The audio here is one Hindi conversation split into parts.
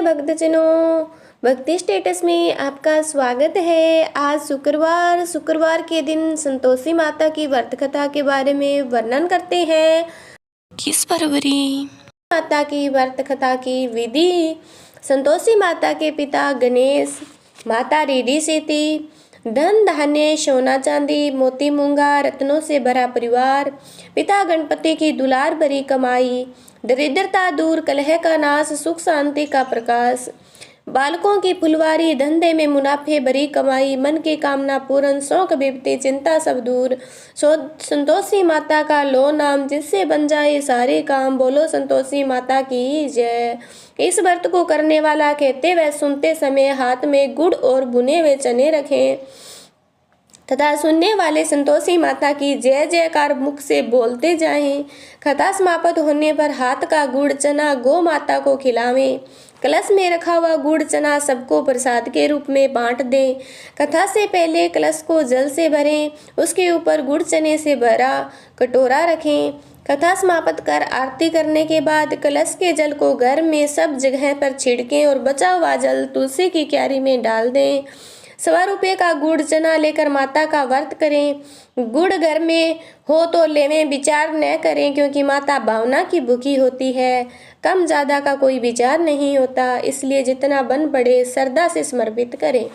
भक्तजनों, भक्ति स्टेटस में आपका स्वागत है। आज शुक्रवार के दिन संतोषी माता की व्रत कथा के बारे में वर्णन करते हैं। 21 फरवरी। माता की व्रत कथा की विधि। संतोषी माता के पिता गणेश, माता रिधि सीति, धन धान्य सोना चांदी मोती मूंगा रत्नों से भरा परिवार। पिता गणपति की दुलार भरी कमाई, दरिद्रता दूर, कलह का नाश, सुख शांति का प्रकाश। बालकों की फुलवारी, धंधे में मुनाफे भरी कमाई, मन की कामना पूर्ण, शौक विपत्ति चिंता सब दूर। संतोषी माता का लो नाम, जिससे बन जाए सारे काम। बोलो संतोषी माता की जय। इस व्रत को करने वाला कहते व सुनते समय हाथ में गुड़ और भुने हुए चने रखें तथा सुनने वाले संतोषी माता की जय जयकार मुख से बोलते जाएं। कथा समाप्त होने पर हाथ का गुड़ चना गौ माता को खिलावें। कलश में रखा हुआ गुड़ चना सबको प्रसाद के रूप में बांट दें। कथा से पहले कलश को जल से भरें, उसके ऊपर गुड़ चने से भरा कटोरा रखें। कथा समाप्त कर आरती करने के बाद कलश के जल को घर में सब जगह पर छिड़कें और बचा हुआ जल तुलसी की क्यारी में डाल दें। 1.25 रुपये का गुड़ चना लेकर माता का व्रत करें। गुड़ घर में हो तो लेवें, विचार न करें, क्योंकि माता भावना की भूखी होती है। कम ज़्यादा का कोई विचार नहीं होता, इसलिए जितना बन पड़े श्रद्धा से समर्पित करें।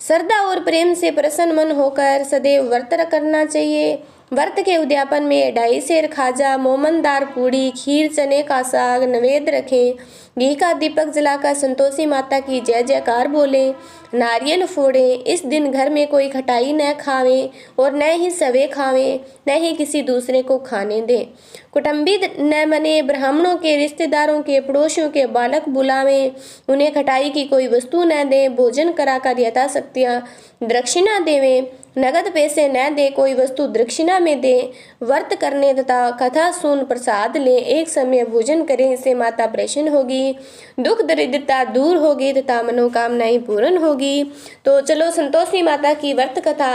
श्रद्धा और प्रेम से प्रसन्न मन होकर सदैव व्रत करना चाहिए। व्रत के उद्यापन में 2.5 सेर खाजा, मोमनदार पूड़ी, खीर, चने का साग नैवेद्य रखें। घी का दीपक जलाकर संतोषी माता की जय जयकार बोलें। नारियल फोड़ें। इस दिन घर में कोई खटाई न खावें और न ही सवे खावें, न ही किसी दूसरे को खाने दें। कुटुंबी न बने, ब्राह्मणों के, रिश्तेदारों के, पड़ोसियों के बालक बुलावें। उन्हें खटाई की कोई वस्तु न दें। भोजन कराकर यथाशक्तियाँ दक्षिणा देवें। नगद पैसे न दे, कोई वस्तु दक्षिणा में दें। व्रत करने तथा कथा सुन प्रसाद लें। एक समय भोजन करें, इससे माता प्रसन्न होगी, दुख दरिद्रता दूर होगी तथा मनोकामनाएं पूर्ण होगी। तो चलो संतोषी माता की व्रत कथा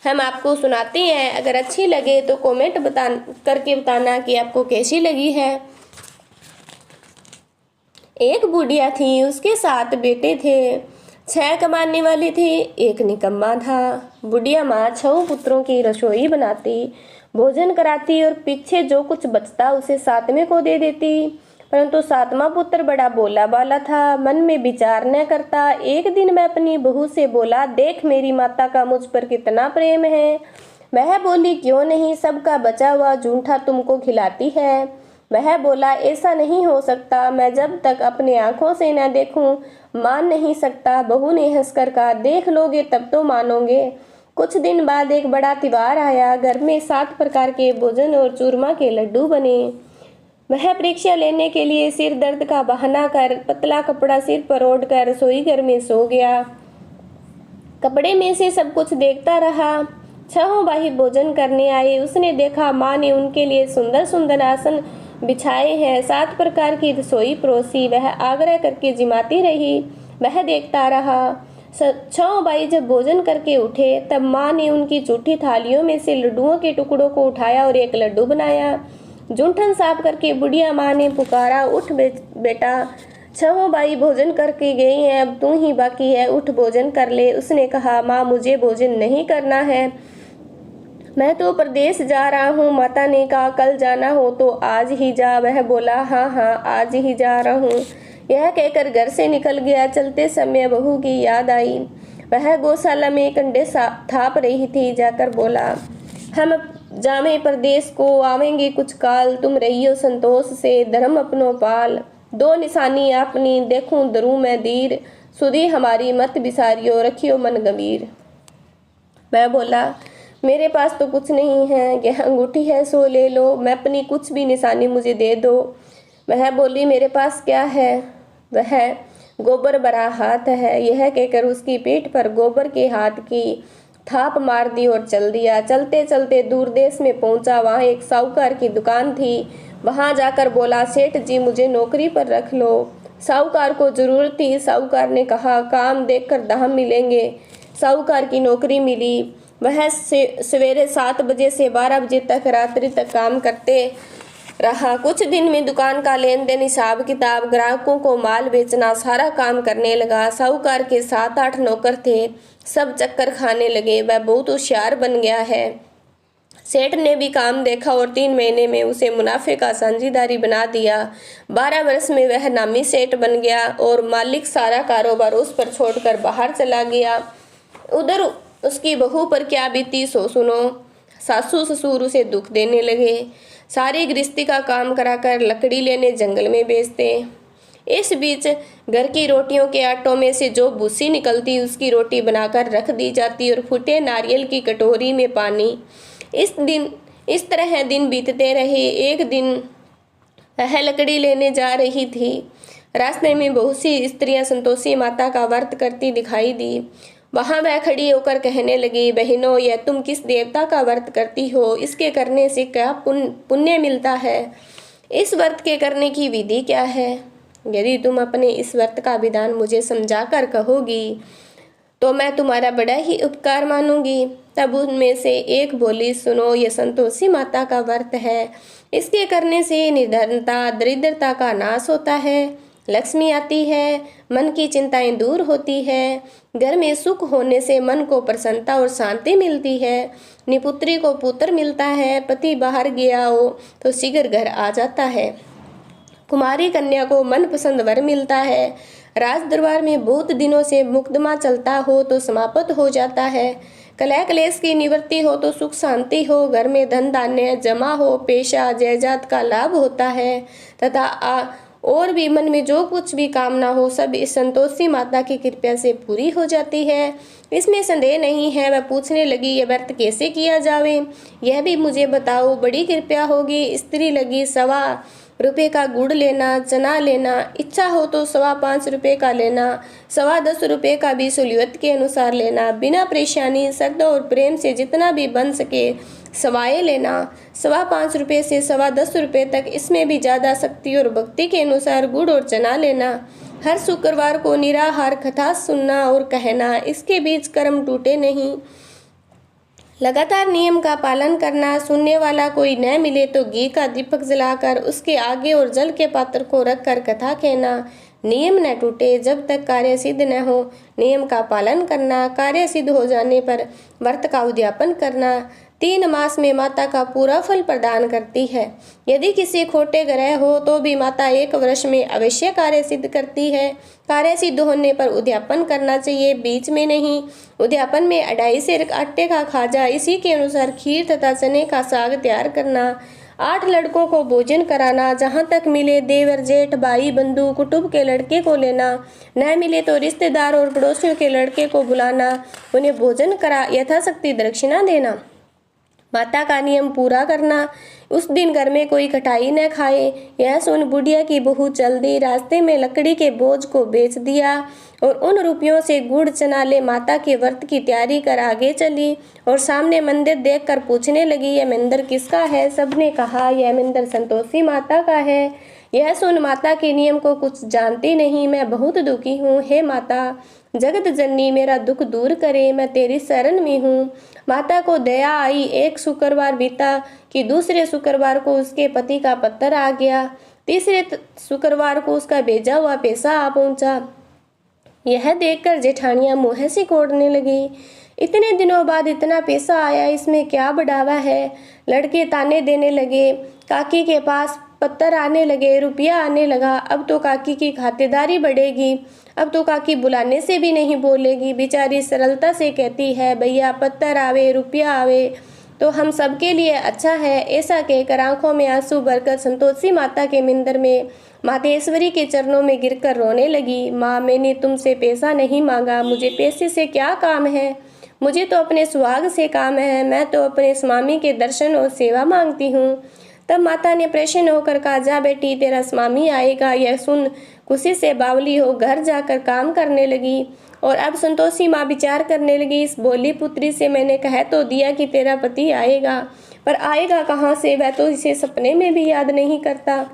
हम आपको सुनाते हैं। अगर अच्छी लगे तो कमेंट करके बताना कि आपको कैसी लगी है। एक बुढ़िया थी, उसके 7 बेटे थे। 6 कमाने वाली थी, एक निकम्मा था। बुढ़िया माँ 6 पुत्रों की रसोई बनाती, भोजन कराती और पीछे जो कुछ बचता उसे 7वें को दे देती। परंतु 7वां पुत्र बड़ा भोला भाला था, मन में विचार न करता। एक दिन मैं अपनी बहू से बोला, देख मेरी माता का मुझ पर कितना प्रेम है। वह बोली, क्यों नहीं, सबका बचा हुआ जूठा तुमको खिलाती है। वह बोला, ऐसा नहीं हो सकता, मैं जब तक अपने आंखों से न देखूं मान नहीं सकता। बहू ने हंसकर कहा, देख लोगे तब तो मानोगे। कुछ दिन बाद एक बड़ा त्योहार आया। घर में 7 प्रकार के भोजन और चूरमा के लड्डू बने। वह परीक्षा लेने के लिए सिर दर्द का बहाना कर पतला कपड़ा सिर पर ओढ़कर रसोई घर में सो गया। कपड़े में से सब कुछ देखता रहा। 6 भाई भोजन करने आए। उसने देखा माँ ने उनके लिए सुंदर सुंदर आसन बिछाए हैं, 7 प्रकार की रसोई परोसी। वह आग्रह करके जिमाती रही, वह देखता रहा। 6 भाई जब भोजन करके उठे तब माँ ने उनकी जूठी थालियों में से लड्डुओं के टुकड़ों को उठाया और एक लड्डू बनाया। जूठन साफ करके बुढ़िया माँ ने पुकारा, उठ बेटा, 6 भाई भोजन करके गए हैं, अब तू ही बाकी है, उठ भोजन कर ले। उसने कहा, माँ मुझे भोजन नहीं करना है, मैं तो प्रदेश जा रहा हूँ। माता ने कहा, कल जाना हो तो आज ही जा। वह बोला, हाँ हाँ आज ही जा रहा हूँ। यह कहकर घर से निकल गया। चलते समय बहू की याद आई। वह गौशाला में कंडे थाप रही थी। जाकर बोला, हम जामे प्रदेश को आवेंगे कुछ काल, तुम रहियो संतोष से, धर्म अपनो पाल। 2 निशानी अपनी देखूं दरू मैं दीर, सुधी हमारी मत बिसारियो, रखियो मन गंभीर। मैं बोला, मेरे पास तो कुछ नहीं है, यह अंगूठी है सो ले लो, मैं अपनी कुछ भी निशानी मुझे दे दो। वह बोली, मेरे पास क्या है। वह गोबर भरा हाथ है। यह कहकर उसकी पीठ पर गोबर के हाथ की थाप मार दी और चल दिया। चलते चलते दूर देश में पहुंचा। वहाँ एक साहूकार की दुकान थी। वहाँ जाकर बोला, सेठ जी मुझे नौकरी पर रख लो। साहूकार को जरूरत थी। साहूकार ने कहा, काम देखकर दाम मिलेंगे। साहूकार की नौकरी मिली। वह सवेरे 7 बजे से 12 बजे तक रात्रि तक काम करते रहा। कुछ दिन में दुकान का लेन देन, हिसाब किताब, ग्राहकों को माल बेचना, सारा काम करने लगा। साहूकार के 7-8 नौकर थे, सब चक्कर खाने लगे। वह बहुत होशियार बन गया है। सेठ ने भी काम देखा और 3 महीने में उसे मुनाफे का साझीदारी बना दिया। 12 वर्ष में वह नामी सेठ बन गया और मालिक सारा कारोबार उस पर छोड़कर बाहर चला गया। उधर उसकी बहू पर क्या बीती सो सुनो। सासू ससुर उसे दुख देने लगे। सारी गृहस्थी का काम कराकर लकड़ी लेने जंगल में बेचते। इस बीच घर की रोटियों के आटों में से जो भूसी निकलती उसकी रोटी बनाकर रख दी जाती और फूटे नारियल की कटोरी में पानी। इस तरह दिन बीतते रहे। एक दिन वह लकड़ी लेने जा रही थी। रास्ते में बहुत सी स्त्रियां संतोषी माता का व्रत करती दिखाई दी। वहां वह खड़ी होकर कहने लगी, बहनों, यह तुम किस देवता का व्रत करती हो? इसके करने से क्या पुण्य मिलता है? इस व्रत के करने की विधि क्या है? यदि तुम अपने इस व्रत का विधान मुझे समझाकर कहोगी तो मैं तुम्हारा बड़ा ही उपकार मानूंगी। तब उनमें से एक बोली, सुनो, ये संतोषी माता का व्रत है। इसके करने से निर्धनता, दरिद्रता का नाश होता है, लक्ष्मी आती है, मन की चिंताएं दूर होती है, घर में सुख होने से मन को प्रसन्नता और शांति मिलती है, निपुत्री को पुत्र मिलता है, पति बाहर गया हो तो शीघ्र घर आ जाता है, कुमारी कन्या को मनपसंद वर मिलता है, राज दरबार में बहुत दिनों से मुकदमा चलता हो तो समाप्त हो जाता है, कलह क्लेश की निवृत्ति हो तो सुख शांति हो, घर में धन धान्य जमा हो, पेशा जायदाद का लाभ होता है तथा और भी मन में जो कुछ भी कामना हो सब इस संतोषी माता की कृपा से पूरी हो जाती है। इसमें संदेह नहीं है। वह पूछने लगी, यह व्रत कैसे किया जावे? यह भी मुझे बताओ, बड़ी कृपया होगी। स्त्री लगी, 1.25 रुपये का गुड़ लेना, चना लेना, इच्छा हो तो 5.25 रुपये का लेना, 10.25 रुपये का भी सहूलियत के अनुसार लेना, बिना परेशानी, श्रद्धा और प्रेम से जितना भी बन सके सवाए लेना, 5.25 रुपये से 10.25 रुपये तक, इसमें भी ज़्यादा शक्ति और भक्ति के अनुसार गुड़ और चना लेना। हर शुक्रवार को निराहार कथा सुनना और कहना, इसके बीच कर्म टूटे नहीं। लगातार नियम का पालन करना। सुनने वाला कोई न मिले तो घी का दीपक जलाकर उसके आगे और जल के पात्र को रखकर कथा कहना। नियम न टूटे जब तक कार्य सिद्ध न हो। नियम का पालन करना। कार्य सिद्ध हो जाने पर व्रत का उद्यापन करना। 3 मास में माता का पूरा फल प्रदान करती है। यदि किसी खोटे ग्रह हो तो भी माता 1 वर्ष में अवश्य कार्य सिद्ध करती है। कार्य सिद्ध होने पर उद्यापन करना चाहिए, बीच में नहीं। उद्यापन में 2.5 सेर आटे का खाजा, इसी के अनुसार खीर तथा चने का साग तैयार करना। 8 लड़कों को भोजन कराना। जहाँ तक मिले देवर जेठ भाई बंधु कुटुंब के लड़के को लेना, न मिले तो रिश्तेदार और पड़ोसियों के लड़के को बुलाना, उन्हें भोजन करा यथाशक्ति दक्षिणा देना। माता का नियम पूरा करना। उस दिन घर में कोई खटाई न खाए। यह सुन बुढ़िया की बहू चल दी। रास्ते में लकड़ी के बोझ को बेच दिया और उन रुपयों से गुड़ चना ले माता के व्रत की तैयारी कर आगे चली और सामने मंदिर देखकर पूछने लगी, यह मंदिर किसका है? सबने कहा, यह मंदिर संतोषी माता का है। यह सुन माता के नियम को कुछ जानती नहीं। मैं बहुत दुखी हूँ। हे माता जगत जननी, मेरा दुख दूर करे, मैं तेरी शरण में हूँ। माता को दया आई। एक शुक्रवार बीता कि दूसरे शुक्रवार को उसके पति का पत्र आ गया। तीसरे शुक्रवार को उसका भेजा हुआ पैसा आ पहुंचा। यह देखकर जेठानियां मुँह से कोड़ने लगी। इतने दिनों बाद इतना पैसा आया, इसमें क्या बढ़ावा है? लड़के ताने देने लगे। काकी के पास पत्थर आने लगे, रुपया आने लगा। अब तो काकी की खातिरदारी बढ़ेगी। अब तो काकी बुलाने से भी नहीं बोलेगी। बेचारी सरलता से कहती है, भैया पत्थर आवे, रुपया आवे तो हम सबके लिए अच्छा है। ऐसा कहकर आंखों में आंसू भरकर संतोषी माता के मंदिर में मातेश्वरी के चरणों में गिरकर रोने लगी। माँ, मैंने तुमसे पैसा नहीं मांगा, मुझे पैसे से क्या काम है? मुझे तो अपने सुहाग से काम है। मैं तो अपने स्वामी के दर्शन और सेवा मांगती हूँ। तब माता ने प्रसन्न होकर कहा, जा बेटी, तेरा स्वामी आएगा। यह सुन खुशी से बावली हो घर जाकर काम करने लगी। और अब संतोषी माँ विचार करने लगी, इस बोली पुत्री से मैंने कह तो दिया कि तेरा पति आएगा, पर आएगा कहाँ से? वह तो इसे सपने में भी याद नहीं करता।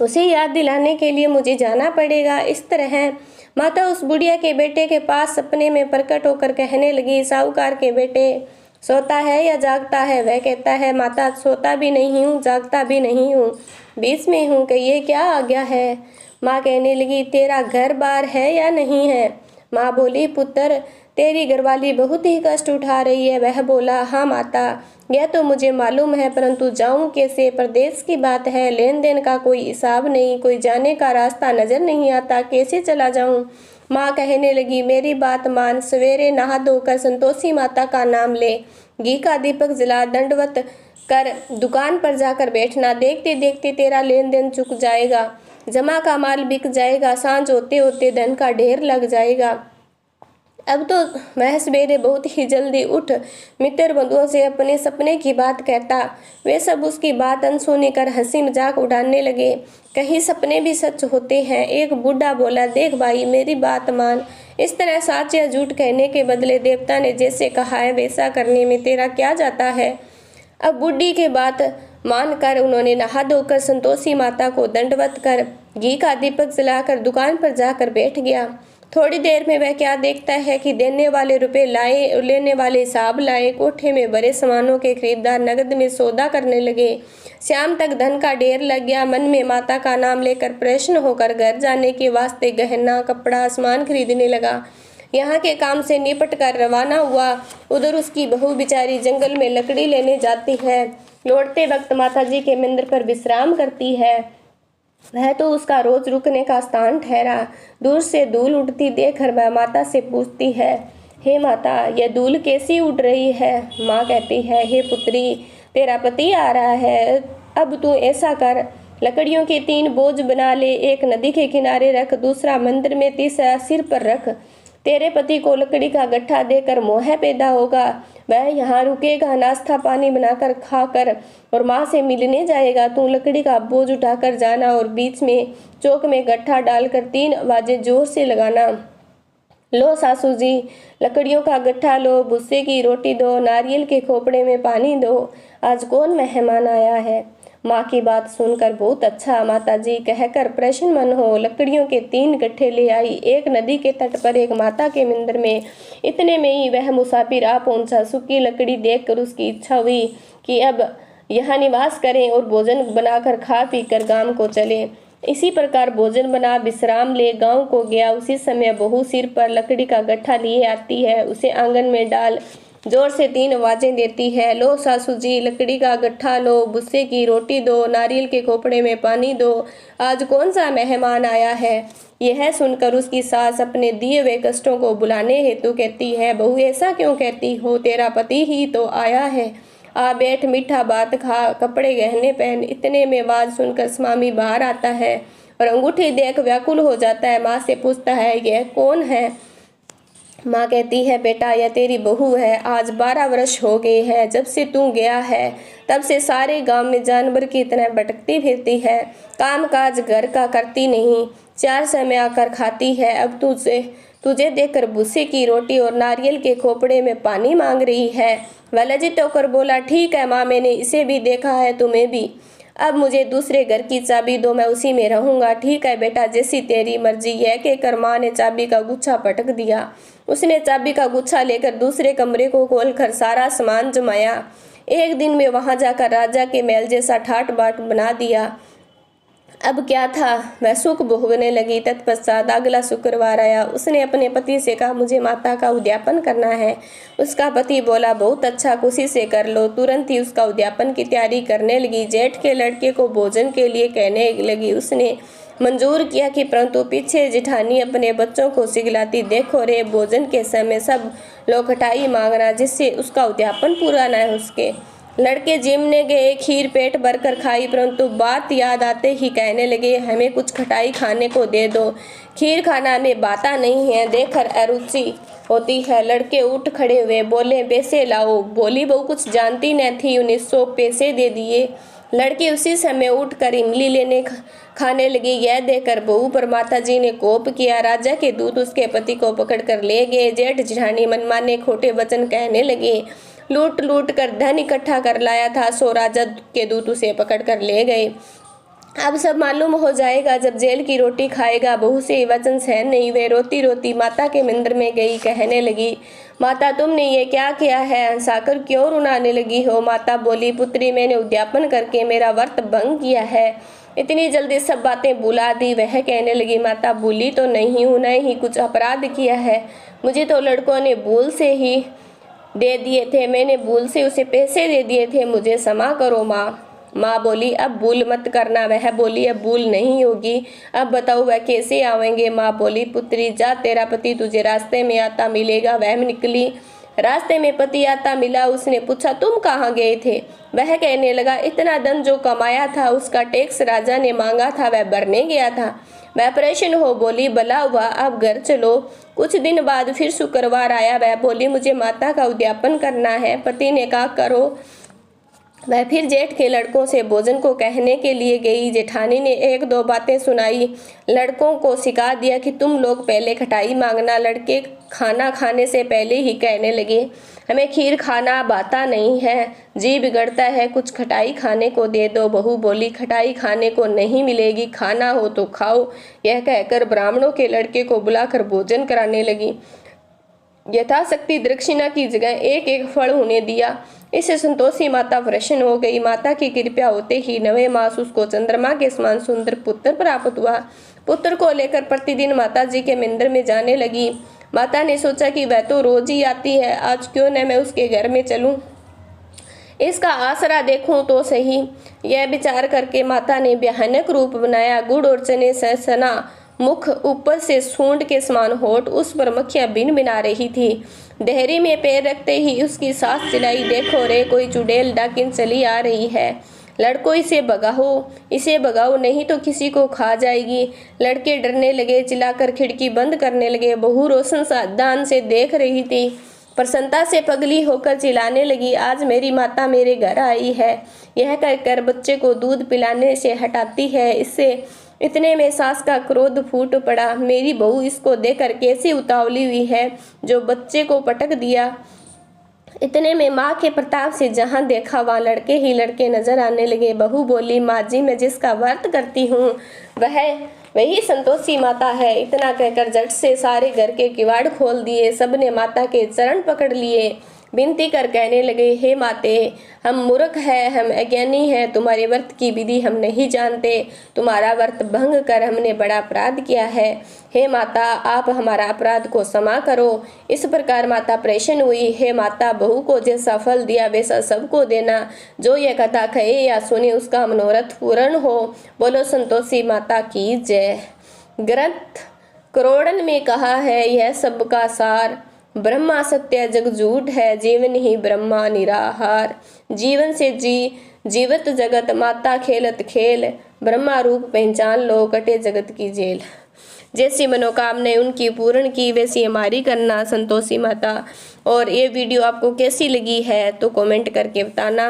उसे याद दिलाने के लिए मुझे जाना पड़ेगा। इस तरह माता उस बुढ़िया के बेटे के पास सपने में प्रकट होकर कहने लगी, साहूकार के बेटे, सोता है या जागता है? वह कहता है, माता सोता भी नहीं हूँ, जागता भी नहीं हूँ, बीच में हूँ कि ये क्या आज्ञा है? माँ कहने लगी, तेरा घर बार है या नहीं है? माँ बोली, पुत्र तेरी घरवाली बहुत ही कष्ट उठा रही है। वह बोला, हाँ माता, यह तो मुझे मालूम है, परंतु जाऊं कैसे? परदेश की बात है, लेन देन का कोई हिसाब नहीं, कोई जाने का रास्ता नजर नहीं आता, कैसे चला जाऊं? माँ कहने लगी, मेरी बात मान, सवेरे नहा धोकर संतोषी माता का नाम ले, घी का दीपक जला, दंडवत कर दुकान पर जाकर बैठना। देखते देखते तेरा लेन देन चुक जाएगा, जमा का माल बिक जाएगा, सांझ होते होते धन का ढेर लग जाएगा। अब तो वह सवेरे बहुत ही जल्दी उठ मित्र बंधुओं से अपने सपने की बात कहता। वे सब उसकी बात अनसुनी कर हंसी मजाक उड़ाने लगे। कहीं सपने भी सच होते हैं। एक बूढ़ा बोला, देख भाई, मेरी बात मान, इस तरह सच या झूठ कहने के बदले देवता ने जैसे कहा है वैसा करने में तेरा क्या जाता है? अब बुढ़ी की बात मानकर उन्होंने नहा धोकर संतोषी माता को दंडवत कर घी का दीपक जलाकर दुकान पर जाकर बैठ गया। थोड़ी देर में वह क्या देखता है कि देने वाले रुपए लाए और लेने वाले हिसाब लाए। कोठे में भरे सामानों के खरीदार नगद में सौदा करने लगे। शाम तक धन का ढेर लग गया। मन में माता का नाम लेकर प्रसन्न होकर घर जाने के वास्ते गहना, कपड़ा, सामान खरीदने लगा। यहाँ के काम से निपट कर रवाना हुआ। उधर उसकी बहू बेचारी जंगल में लकड़ी लेने जाती है। लौटते वक्त माता जी के मंदिर पर विश्राम करती है। वह तो उसका रोज रुकने का स्थान ठहरा। दूर से धूल उड़ती देखकर वह माता से पूछती है, हे माता, यह धूल कैसी उड़ रही है? माँ कहती है, हे पुत्री, तेरा पति आ रहा है। अब तू ऐसा कर, लकड़ियों के 3 बोझ बना ले, एक नदी के किनारे रख, दूसरा मंदिर में, तीसरा सिर पर रख। तेरे पति को लकड़ी का गट्ठा देकर मोह पैदा होगा। वह यहाँ रुकेगा, नाश्ता पानी बनाकर खाकर और माँ से मिलने जाएगा। तू लकड़ी का बोझ उठाकर जाना और बीच में चौक में गट्ठा डालकर 3 आवाजें जोर से लगाना। लो सासू जी, लकड़ियों का गट्ठा लो, भुस्से की रोटी दो, नारियल के खोपड़े में पानी दो, आज कौन मेहमान आया है? माँ की बात सुनकर बहुत अच्छा माता जी कहकर प्रसन्न मन हो लकड़ियों के 3 गट्ठे ले आई। एक नदी के तट पर, एक माता के मंदिर में। इतने में ही वह मुसाफिर आ पहुंचा। सूखी लकड़ी देखकर उसकी इच्छा हुई कि अब यहाँ निवास करें और भोजन बनाकर खा पी कर गांव को चले। इसी प्रकार भोजन बना विश्राम ले गांव को गया। उसी समय बहू सिर पर लकड़ी का गट्ठा लिए आती है। उसे आंगन में डाल जोर से 3 आवाजें देती है, लो सासू जी, लकड़ी का गट्ठा लो, भुस्से की रोटी दो, नारियल के खोपड़े में पानी दो, आज कौन सा मेहमान आया है? यह सुनकर उसकी सास अपने दिए हुए कष्टों को बुलाने हेतु कहती है, बहू ऐसा क्यों कहती हो? तेरा पति ही तो आया है, आ बैठ, मीठा बात खा, कपड़े गहने पहन। इतने में आवाज सुनकर स्वामी बाहर आता है और अंगूठी देख व्याकुल हो जाता है। माँ से पूछता है, यह कौन है? माँ कहती है, बेटा, यह तेरी बहू है। आज 12 वर्ष हो गए हैं जब से तू गया है। तब से सारे गांव में जानवर की तरह भटकती फिरती है। काम काज घर का करती नहीं, 4 समय आकर खाती है। अब तुझे देखकर भूसे की रोटी और नारियल के खोपड़े में पानी मांग रही है। वह लज्जित होकर बोला, ठीक है माँ, मैंने इसे भी देखा है, तुम्हें भी। अब मुझे दूसरे घर की चाबी दो, मैं उसी में रहूंगा। ठीक है बेटा, जैसी तेरी मर्जी। यह कहकर माँ ने चाबी का गुच्छा पटक दिया। उसने चाबी का गुच्छा लेकर दूसरे कमरे को खोलकर सारा सामान जमाया। एक दिन में वहां जाकर राजा के महल जैसा ठाट बाट बना दिया। अब क्या था, वह सुख भोगने लगी। तत्पश्चात अगला शुक्रवार आया। उसने अपने पति से कहा, मुझे माता का उद्यापन करना है। उसका पति बोला, बहुत अच्छा, खुशी से कर लो। तुरंत ही उसका उद्यापन की तैयारी करने लगी। जेठ के लड़के को भोजन के लिए कहने लगी। उसने मंजूर किया कि परंतु पीछे जिठानी अपने बच्चों को सिखलाती, देखो रे, भोजन के समय सब लोग खटाई मांगना, जिससे उसका उद्यापन पूरा न हो सके। लड़के जिमने गए, खीर पेट भरकर खाई, परंतु बात याद आते ही कहने लगे, हमें कुछ खटाई खाने को दे दो। खीर खाना में बाता नहीं है, देखकर अरुचि होती है। लड़के उठ खड़े हुए, बोले, पैसे लाओ। बोली बहू कुछ जानती न थी, उन्हें 100 पैसे दे दिए। लड़की उसी समय उठकर इमली लेने खाने लगी। यह देखकर बहू पर माता जी ने कोप किया। राजा के दूत उसके पति को पकड़कर ले गए। जेठ जिठानी मनमाने खोटे वचन कहने लगे। लूट लूट कर धन इकट्ठा कर लाया था, सो राजा के दूत उसे पकड़ कर ले गए। अब सब मालूम हो जाएगा जब जेल की रोटी खाएगा। बहू से ये वचन सहन नहीं हुए, रोती रोती माता के मंदिर में गई। कहने लगी, माता तुमने ये क्या किया है, हंसाकर क्यों रुलाने लगी हो। माता बोली, पुत्री मैंने उद्यापन करके मेरा व्रत भंग किया है, इतनी जल्दी सब बातें भुला दी। वह कहने लगी, माता भूली तो नहीं हूँ, न ही कुछ अपराध किया है, मुझे तो लड़कों ने भूल से ही दे दिए थे, मैंने भूल से उसे पैसे दे दिए थे, मुझे क्षमा करो माँ। माँ बोली, अब भूल मत करना। वह बोली, अब भूल नहीं होगी, अब बताओ वह कैसे आवेंगे। माँ बोली, पुत्री जा, तेरा पति तुझे रास्ते में आता मिलेगा। वह निकली, रास्ते में पति आता मिला। उसने पूछा, तुम कहाँ गए थे। वह कहने लगा, इतना धन जो कमाया था उसका टैक्स राजा ने मांगा था, वह भरने गया था। वह परेशान हो बोली, भला हुआ, अब घर चलो। कुछ दिन बाद फिर शुक्रवार आया। वह बोली, मुझे माता का उद्यापन करना है। पति ने कहा, करो। वह फिर जेठ के लड़कों से भोजन को कहने के लिए गई। जेठानी ने एक दो बातें सुनाई, लड़कों को सिखा दिया कि तुम लोग पहले खटाई मांगना। लड़के खाना खाने से पहले ही कहने लगे, हमें खीर खाना भाता नहीं है, जी बिगड़ता है, कुछ खटाई खाने को दे दो। बहू बोली, खटाई खाने को नहीं मिलेगी, खाना हो तो खाओ। यह कहकर ब्राह्मणों के लड़के को बुलाकर भोजन कराने लगी। यथाशक्ति दक्षिणा की जगह एक एक फल होने दिया। इससे संतोषी माता प्रसन्न हो गई। माता की कृपा होते ही 9वें मास उसको चंद्रमा के समान सुंदर पुत्र प्राप्त हुआ। पुत्र को लेकर प्रतिदिन माता जी के मंदिर में जाने लगी। माता ने सोचा कि वह तो रोज ही आती है, आज क्यों न मैं उसके घर में चलूं, इसका आसरा देखूं तो सही। यह विचार करके माता ने भयानक रूप बनाया। गुड़ और चने से सना मुख, ऊपर से सूंड के समान होठ, उस पर मक्खियां बिन बिना रही थी। देहरी में पैर रखते ही उसकी सांस चिल्लाई, देखो रे, कोई चुड़ैल डाकिन चली आ रही है, लड़कों इसे भगाओ नहीं तो किसी को खा जाएगी। लड़के डरने लगे, चिल्लाकर खिड़की बंद करने लगे। बहू रोशन सावधान से देख रही थी, प्रसन्नता से पगली होकर चिल्लाने लगी, आज मेरी माता मेरे घर आई है। यह कहकर बच्चे को दूध पिलाने से हटाती है। इससे इतने में सास का क्रोध फूट पड़ा, मेरी बहू इसको देखकर कैसी उतावली हुई है जो बच्चे को पटक दिया। इतने में माँ के प्रताप से जहाँ देखा वहाँ लड़के ही लड़के नजर आने लगे। बहू बोली, माँ जी मैं जिसका व्रत करती हूँ वही संतोषी माता है। इतना कहकर झट से सारे घर के किवाड़ खोल दिए। सबने माता के चरण पकड़ लिए, विनती कर कहने लगे, हे माते, हम मूर्ख हैं, हम अज्ञानी हैं, तुम्हारे व्रत की विधि हम नहीं जानते, तुम्हारा व्रत भंग कर हमने बड़ा अपराध किया है। हे माता, आप हमारा अपराध को क्षमा करो। इस प्रकार माता प्रसन्न हुई। हे माता, बहू को जैसा फल दिया वैसा सबको देना, जो यह कथा कहे या सुने उसका मनोरथ पूर्ण हो। बोलो संतोषी माता की जय। ग्रंथ करोड़न में कहा है, यह सबका सार, ब्रह्मा सत्य जग झूठ है, जीवन ही ब्रह्मा निराहार। जीवन से जीवत जगत, माता खेलत खेल, ब्रह्मा रूप पहचान लो, कटे जगत की जेल। जैसी मनोकामनाएं उनकी पूर्ण की वैसी हमारी करना संतोषी माता। और ये वीडियो आपको कैसी लगी है तो कमेंट करके बताना।